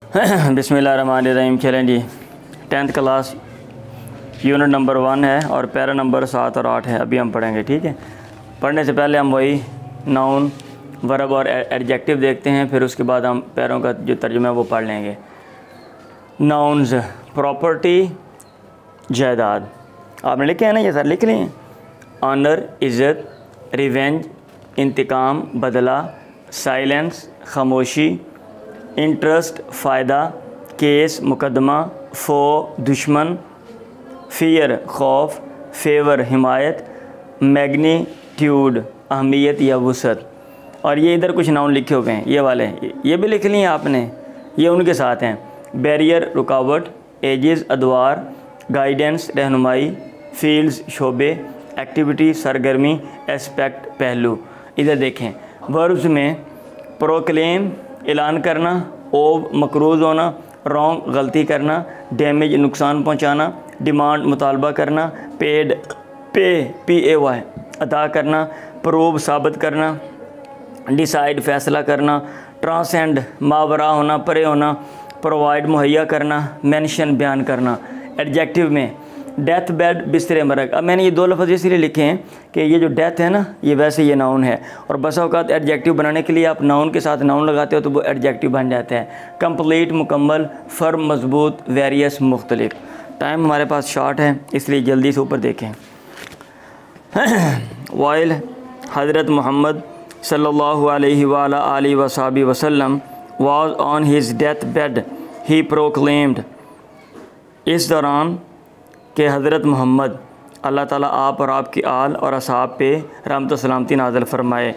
बिस्मिल्लाहिर्रहमानिर्रहीम। चलें जी, 10th class unit number 1 है और पैरा नंबर 7 और 8 है, अभी हम पढ़ेंगे। ठीक है, पढ़ने से पहले हम वही नाउन, वर्ब और एडजेक्टिव देखते हैं, फिर उसके बाद हम पैरों का जो तर्जुमा है वो पढ़ लेंगे। नाउन्स, प्रॉपर्टी, जायदाद। आपने लिखे हैं ना, ये सर लिख लिए। ऑनर, इज़्ज़त, रिवेंज, इंतकाम, बदला, साइलेंस, खामोशी, इंटरेस्ट, फ़ायदा, केस, मुकदमा, फ़ो, दुश्मन, फ़ियर, खौफ, फेवर, हिमायत, मैग्नीट्यूड, अहमियत या वसअत। और ये इधर कुछ नाउन लिखे हुए हैं, ये वाले, ये भी लिख लिए आपने, ये उनके साथ हैं। बैरियर, रुकावट, एजेस, अदवार, गाइडेंस, रहनुमाई, फील्ड्स, शोबे, एक्टिविटी, सरगर्मी, एस्पेक्ट, पहलू। इधर देखें, वर्ब्स में प्रोक्लेम, ऐलान करना, ओव, मकरूज़ होना, रॉन्ग, गलती करना, डैमेज, नुकसान पहुंचाना, डिमांड, मुतालबा करना, पेड, PAY, अदा करना, प्रूव, साबित करना, डिसाइड, फैसला करना, ट्रांसेंड, मावरा होना, परे होना, प्रोवाइड, मुहैया करना, मेंशन, बयान करना। एडजेक्टिव में डेथ बेड, बिस्तर मरग। अब मैंने ये दो लफ्ज़ इसलिए लिखे हैं कि ये जो डेथ है ना, ये वैसे ये नाउन है, और बसा औकात एडजेक्टिव बनाने के लिए आप नाउन के साथ नाउन लगाते हो तो वो एडजेक्टिव बन जाता है। कंप्लीट, मुकम्मल, फर्म, मजबूत, वेरियस, मुख्तलिफ। टाइम हमारे पास शॉर्ट है इसलिए जल्दी से ऊपर देखें। वाइल हज़रत मोहम्मद सल्लल्लाहु अलैहि वसल्लम was on his death bed he proclaimed. इस दौरान कि हज़रत मोहम्मद, अल्लाह ताला आप और आपकी आल और असहाब पे रहमत व सलामती नाज़िल फरमाए,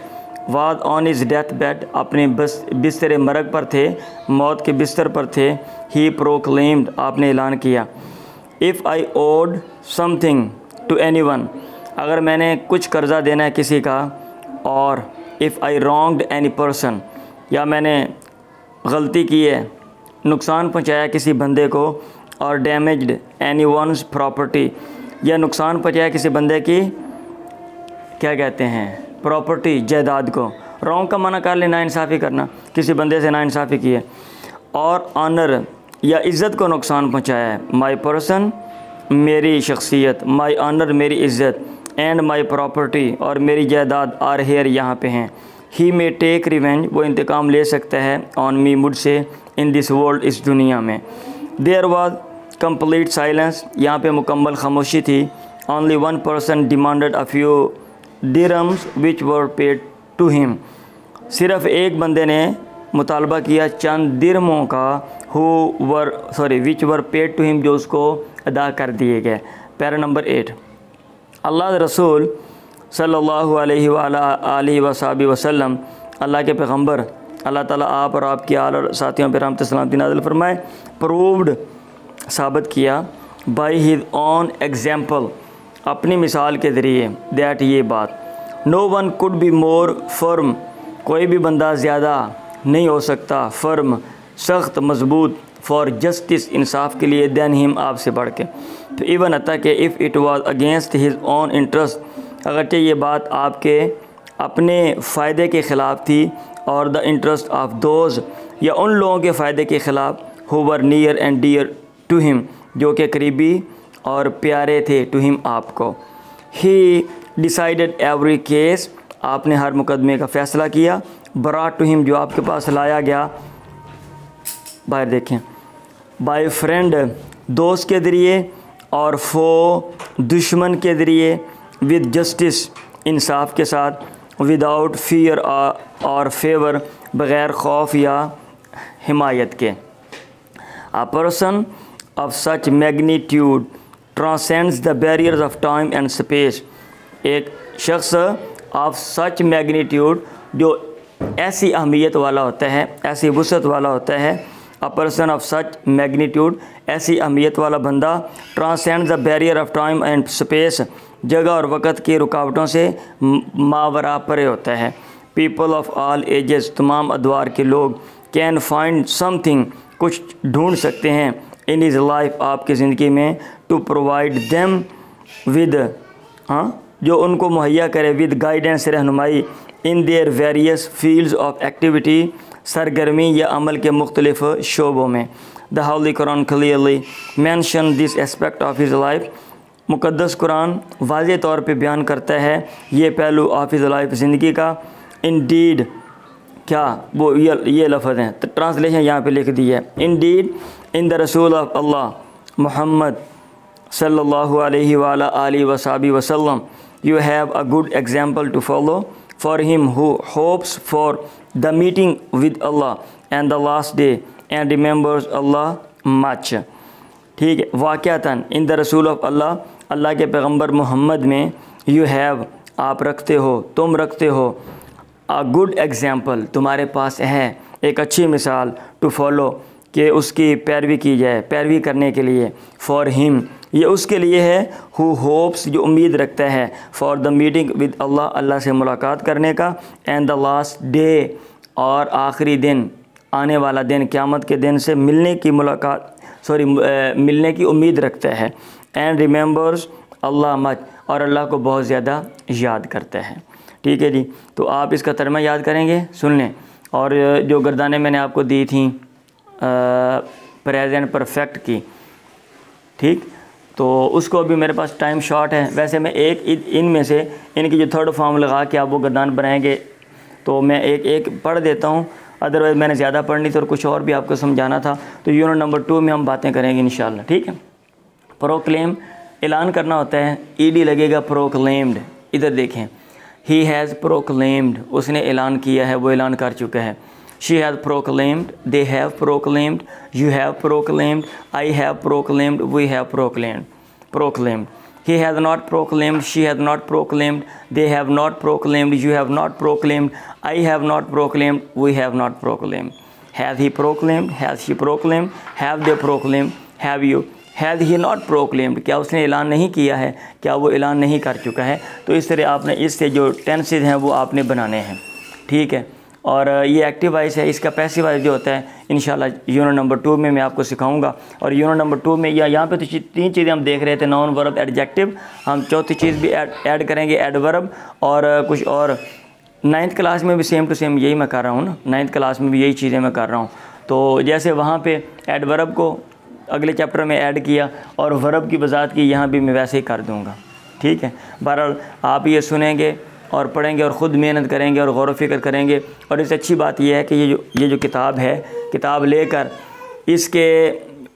was on his death bed, अपने बिस्तर मरग पर थे, मौत के बिस्तर पर थे। ही प्रोक्लेम्ड, आपने ऐलान किया। If I owed something to anyone, अगर मैंने कुछ कर्ज़ा देना है किसी का, और if I wronged any person, या मैंने गलती की है, नुकसान पहुँचाया किसी बंदे को, और डैमेज्ड एनी वंस प्रॉपर्टी, या नुकसान पहुँचाया किसी बंदे की क्या कहते हैं प्रॉपर्टी, जायदाद को। रॉन्ग का माना कर ले नाइंसाफ़ी करना, किसी बंदे से नाइंसाफ़ी की है। और ऑनर, या इज़्ज़त को नुकसान पहुँचाया है। माई पर्सन, मेरी शख्सियत, माई ऑनर, मेरी इज़्ज़त, एंड माई प्रॉपर्टी, और मेरी जायदाद, आर हेयर, यहाँ पे हैं। ही मे टेक रिवेंज, वो इंतकाम ले सकता है, ऑन मी, मुझसे, इन दिस वर्ल्ड, इस दुनिया में। देयर वाज कंप्लीट साइलेंस, यहाँ पे मुकम्मल खामोशी थी। Only one person demanded a few dirhams which were paid to him, सिर्फ़ एक बंदे ने मुतालबा किया चंद दिरहमों का, which were paid to him, जो उसको अदा कर दिए गए। Para number 8। अल्लाह रसूल सल्लल्लाहु अलैहि वसल्लम, अल्लाह के पैगम्बर, अल्लाह ताला आप और आपकी आल और साथियों पर रहमत सलामती नाज़िल फरमाए, प्रूव्ड, साबित किया, बाई हिज ऑन एग्जाम्पल, अपनी मिसाल के ज़रिए, दैट, ये बात, no one could be more firm, कोई भी बंदा ज़्यादा नहीं हो सकता, फर्म, सख्त, मजबूत, फॉर जस्टिस, इंसाफ के लिए, दैन हिम, आपसे बढ़ के। तो इवन अता कि if it was against his on interest, अगरचे ये बात आपके अपने फ़ायदे के ख़िलाफ़ थी, और द इंटरेस्ट ऑफ दोज़, या उन लोगों के फ़ायदे के ख़िलाफ़, who were near and dear to him, जो कि करीबी और प्यारे थे, टू हिम, आपको। ही डिसाइडेड एवरी केस, आपने हर मुकदमे का फ़ैसला किया। ब्रॉट टू हिम, जो आपके पास लाया गया, बाहर देखें, बाय फ्रेंड, दोस्त के ज़रिए, और फो, दुश्मन के ज़रिए, विद जस्टिस, इंसाफ के साथ, विदाउट फियर और फेवर, बग़ैर खौफ या हिमायत के। A person of such magnitude transcends the barriers of time and space, एक शख्स of such magnitude, जो ऐसी अहमियत वाला होता है, ऐसी वसअत वाला होता है। A person of such magnitude, ऐसी अहमियत वाला बंदा, transcends the barrier of time and space, जगह और वक़्त की रुकावटों से मावरा परे होता है। People of all ages, तमाम अदवार के लोग, can find something, कुछ ढूंढ सकते हैं, इन इज़ लाइफ, आपकी ज़िंदगी में, टू प्रोवाइड देम विद, जो उनको मुहैया करे, विद गाइडेंस, रहनुमाई, in their various fields of activity, सरगर्मी या अमल के मुख्तलिफ शोबों में। The holy Quran clearly mention this aspect of his life. मुक़द्दस कुरान वाज़े तौर पे बयान करता है ये पहलू ऑफ हिज लाइफ ज़िंदगी का। इंडीड क्या वो ये लफ्ज़ हैं, तो ट्रांसलेशन यहाँ पे लिख दी है। इंडीड इन द रसूल ऑफ अल्लाह मुहम्मद सल्लल्लाहु अलैहि वाली वसल्लम you have a good example to follow for him who hopes for the meeting with Allah and the last day and remembers Allah much. ठीक है, वाक़यातन इन द रसूल of अल्लाह, अल्लाह के पैगम्बर मोहम्मद में यू हैव आप रखते हो, तुम रखते हो अ गुड एग्ज़ाम्पल तुम्हारे पास है एक अच्छी मिसाल टू फॉलो कि उसकी पैरवी की जाए, पैरवी करने के लिए। फॉर हिम ये उसके लिए है हु होप्स जो उम्मीद रखता है, फॉर द मीटिंग विद अल्लाह अल्लाह से मुलाकात करने का, एंड द लास्ट डे और आखिरी दिन, आने वाला दिन क़यामत के दिन से मिलने की मिलने की उम्मीद रखता है। एंड रिमेंबर्स अल्लाह मच और अल्लाह को बहुत ज़्यादा याद करता है। ठीक है जी, तो आप इसका तर्जुमा याद करेंगे, सुन लें। और जो गर्दानें मैंने आपको दी थी प्रेजेंट परफेक्ट की, ठीक, तो उसको अभी मेरे पास टाइम शॉर्ट है। वैसे मैं एक इनमें से इनकी जो थर्ड फॉर्म लगा के आप वो गर्दान बनाएंगे तो मैं एक एक पढ़ देता हूँ, अदरवाइज़ मैंने ज़्यादा पढ़नी थी और कुछ और भी आपको समझाना था। तो यूनिट नंबर 2 में हम बातें करेंगे इंशाल्लाह। ठीक है, प्रोक्लेम ऐलान करना होता है, ईडी लगेगा प्रोक्लेम्ड। इधर देखें, ही हैज़ प्रोक्लेम्ड, उसने ऐलान किया है, वो ऐलान कर चुका है। She has proclaimed, they have proclaimed, you have proclaimed, I have proclaimed, we have proclaimed. He has not proclaimed, she has not proclaimed, they have not proclaimed, you have not proclaimed, I have not proclaimed, we have not proclaimed. Has he proclaimed, has she proclaimed, have they proclaimed, have you, has he not proclaimed, क्या उसने ऐलान नहीं किया है, क्या वो ऐलान नहीं कर चुका है। तो इस तरह आपने इससे जो टेंसेज हैं वो आपने बनाने हैं। ठीक है, और ये एक्टिव वॉइस है, इसका पैसिव वॉइस जो होता है इंशाल्लाह यूनिट नंबर 2 में मैं आपको सिखाऊंगा। और यूनिट नंबर 2 में यहाँ पे तो 3 चीज़ें हम देख रहे थे, नाउन, वर्ब, एडजेक्टिव। हम चौथी चीज़ भी ऐड करेंगे, एडवर्ब, और कुछ और 9th क्लास में भी सेम टू सेम यही मैं कर रहा हूँ ना, 9th क्लास में भी यही चीज़ें मैं कर रहा हूँ। तो जैसे वहाँ पर एडवर्ब को अगले चैप्टर में ऐड किया और वर्ब की वजाहत की, यहाँ भी मैं वैसे ही कर दूँगा। ठीक है, बहरहाल आप ये सुनेंगे और पढ़ेंगे और ख़ुद मेहनत करेंगे और गौर व फिक्र करेंगे। और इससे अच्छी बात यह है कि ये जो किताब है, किताब लेकर इसके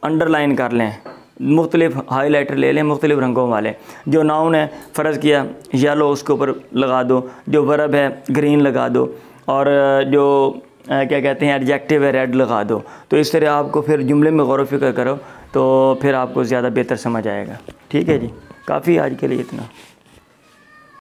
अंडरलाइन कर लें, मुख्तलिफ हाईलाइटर ले लें, मुख्तलिफ रंगों वाले। जो नाउन है फ़र्ज़ किया येलो उसके ऊपर लगा दो, जो वर्ब है ग्रीन लगा दो, और जो क्या कहते हैं एडजेक्टिव है रेड लगा दो। तो इस तरह आपको फिर जुमले में गौर व फिक्र करो तो फिर आपको ज़्यादा बेहतर समझ आएगा। ठीक है जी, काफ़ी आज के लिए इतना।